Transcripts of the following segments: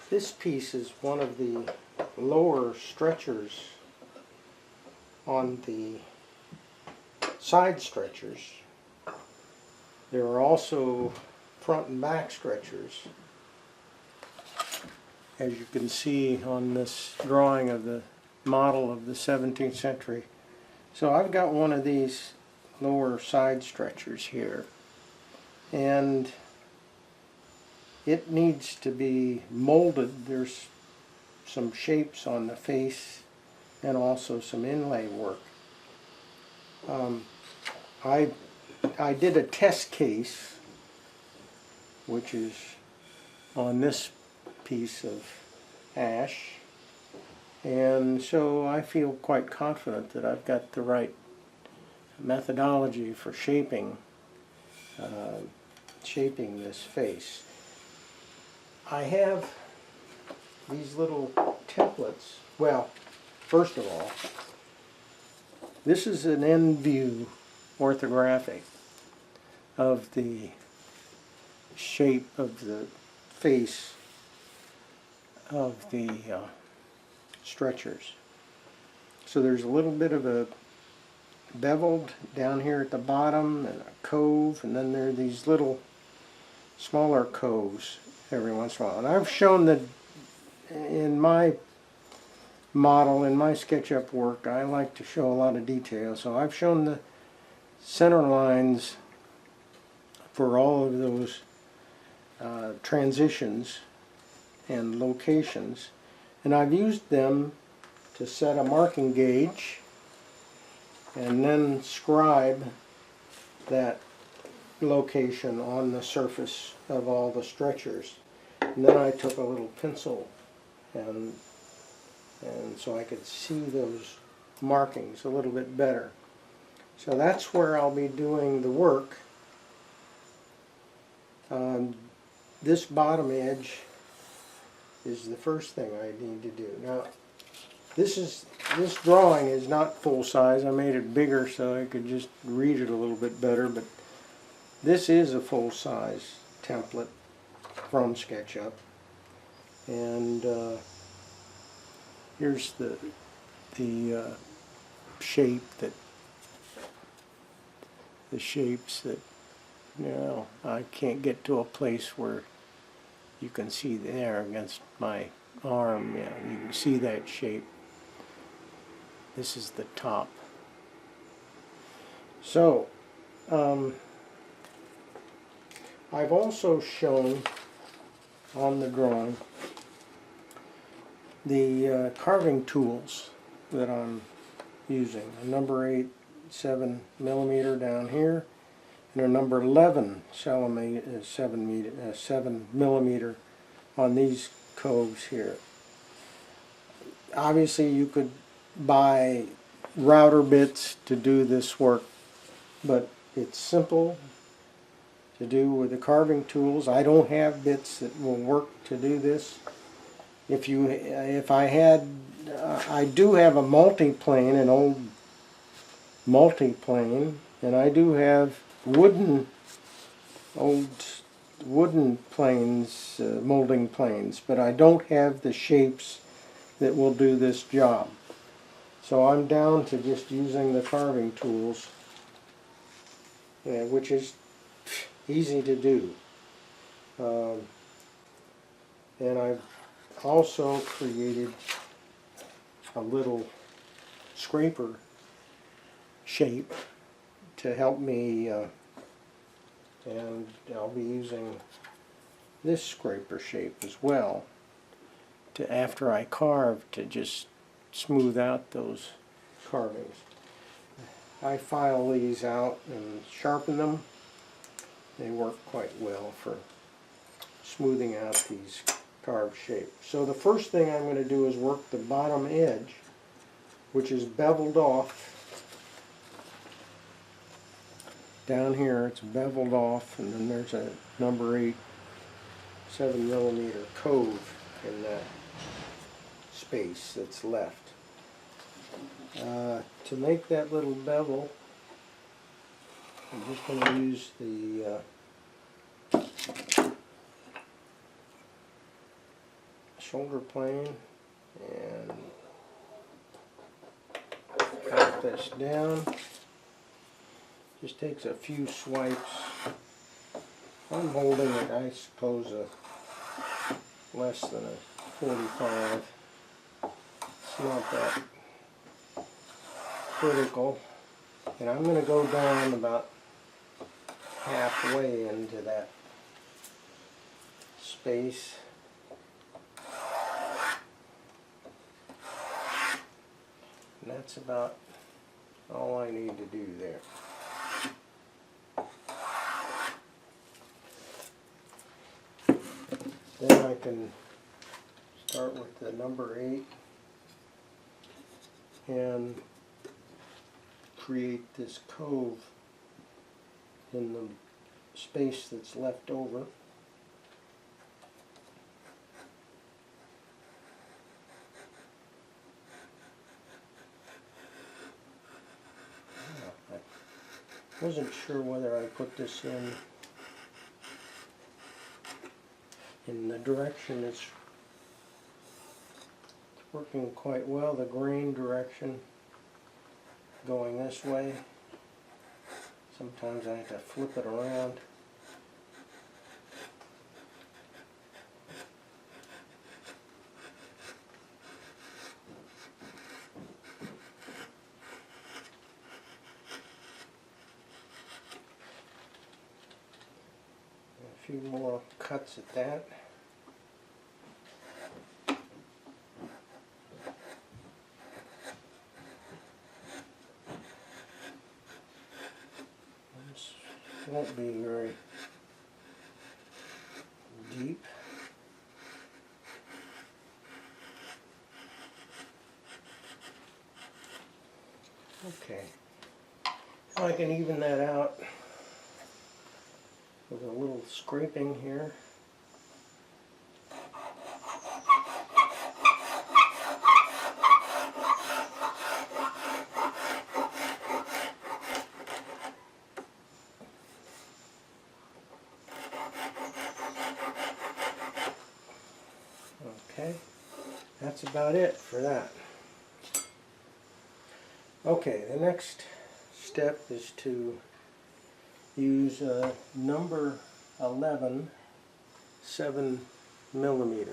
This piece is one of the lower stretchers on the side stretchers. There are also front and back stretchers, as you can see on this drawing of the model of the 17th century. So I've got one of these lower side stretchers here, and it needs to be molded. There's some shapes on the face and also some inlay work. I did a test case, which is on this piece of ash, and so I feel quite confident that I've got the right methodology for shaping this face. I have these little templates. Well, first of all, this is an end view orthographic of the shape of the face of the stretchers. So there's a little bit of a beveled down here at the bottom and a cove, and then there are these little smaller coves every once in a while. And I've shown that in my model, in my SketchUp work, I like to show a lot of detail. So I've shown the center lines for all of those transitions and locations, and I've used them to set a marking gauge and then scribe that location on the surface of all the stretchers. And then I took a little pencil and so I could see those markings a little bit better. So that's where I'll be doing the work. This bottom edge is the first thing I need to do. Now, this drawing is not full size. I made it bigger so I could just read it a little bit better, but this is a full size template from SketchUp. And here's the shape that the shapes that, you know, I can't get to a place where you can see there against my arm. Yeah, you can see that shape. This is the top. So I've also shown on the drawing the carving tools that I'm using. A number 8 7mm down here, and a number 11 7mm on these coves here. Obviously you could buy router bits to do this work, but it's simple to do with the carving tools. I don't have bits that will work to do this. I do have a multi-plane, an old multi-plane, and I do have old wooden planes, molding planes, but I don't have the shapes that will do this job. So I'm down to just using the carving tools, which is easy to do. And I've also created a little scraper shape to help me, and I'll be using this scraper shape as well to, after I carve, to just smooth out those carvings. I file these out and sharpen them. They work quite well for smoothing out these carved shapes. So the first thing I'm going to do is work the bottom edge, which is beveled off. Down here it's beveled off, and then there's a number 8 7mm cove in that space that's left. To make that little bevel, I'm just going to use the shoulder plane and cut this down. Just takes a few swipes. I'm holding it, I suppose, less than a 45. It's not that critical. And I'm going to go down about halfway into that space. And that's about all I need to do there. Then I can start with the number 8 and create this cove in the space that's left over. I wasn't sure whether I put this in the direction it's working quite well, the grain direction going this way. Sometimes I have to flip it around. A few more cuts at that. This won't be very deep. Okay, now I can even that out with a little scraping here. Okay, that's about it for that. Okay, the next step is to use a number 11 7mm,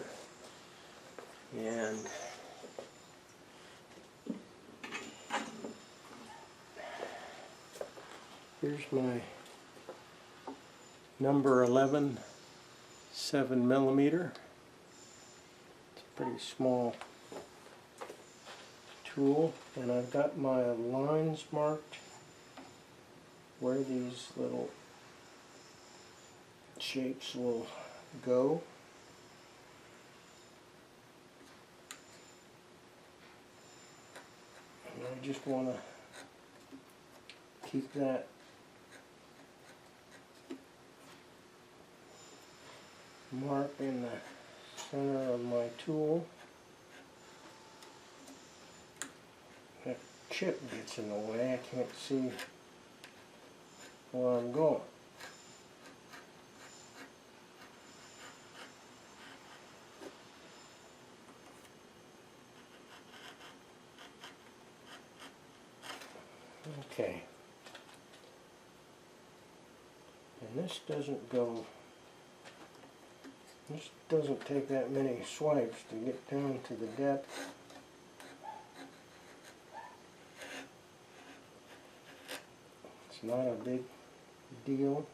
and here's my number 11 7mm. It's a pretty small tool, and I've got my lines marked where these little shapes will go. And I just want to keep that mark in the center of my tool. That chip gets in the way, I can't see where I'm going. Okay. And this doesn't take that many swipes to get down to the depth. It's not a big deal.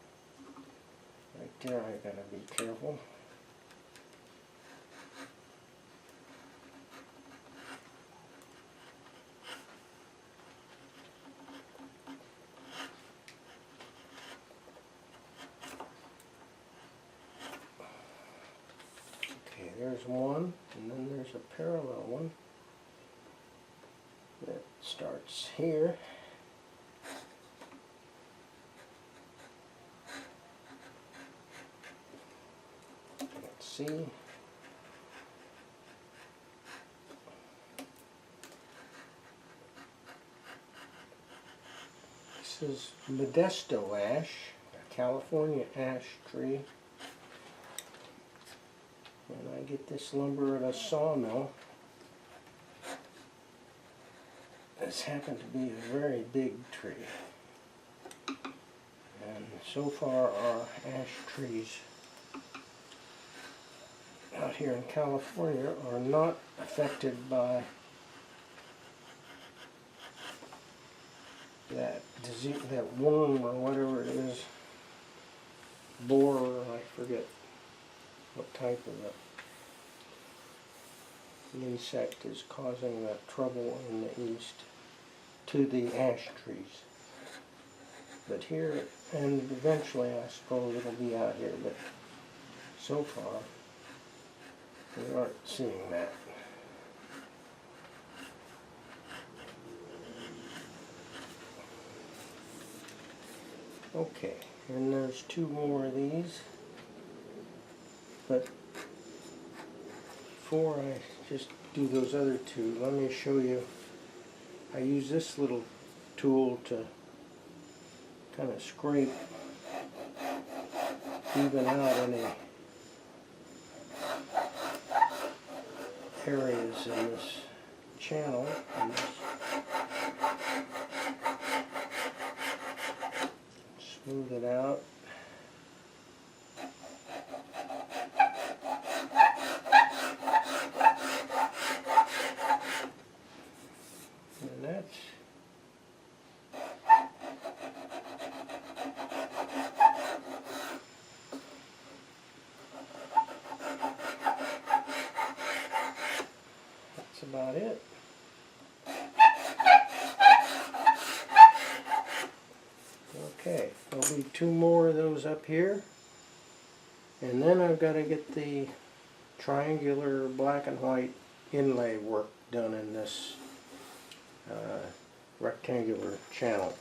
Right there I gotta be careful. Okay, there's one, and then there's a parallel one that starts here. Let's see. This is Modesto ash, a California ash tree. And I get this lumber at a sawmill. This happened to be a very big tree. And so far our ash trees out here in California are not affected by that disease, that worm or whatever it is, borer, I forget what type of the insect is causing that trouble in the east to the ash trees. But here, and eventually I suppose it'll be out here, but so far we aren't seeing that. Okay, and there's two more of these, but before I just do those other two, let me show you. I use this little tool to kind of scrape, even out any areas in this channel. And smooth it out. And that's about it. Okay, there'll be two more of those up here, and then I've got to get the triangular black and white inlay work done in this rectangular channel.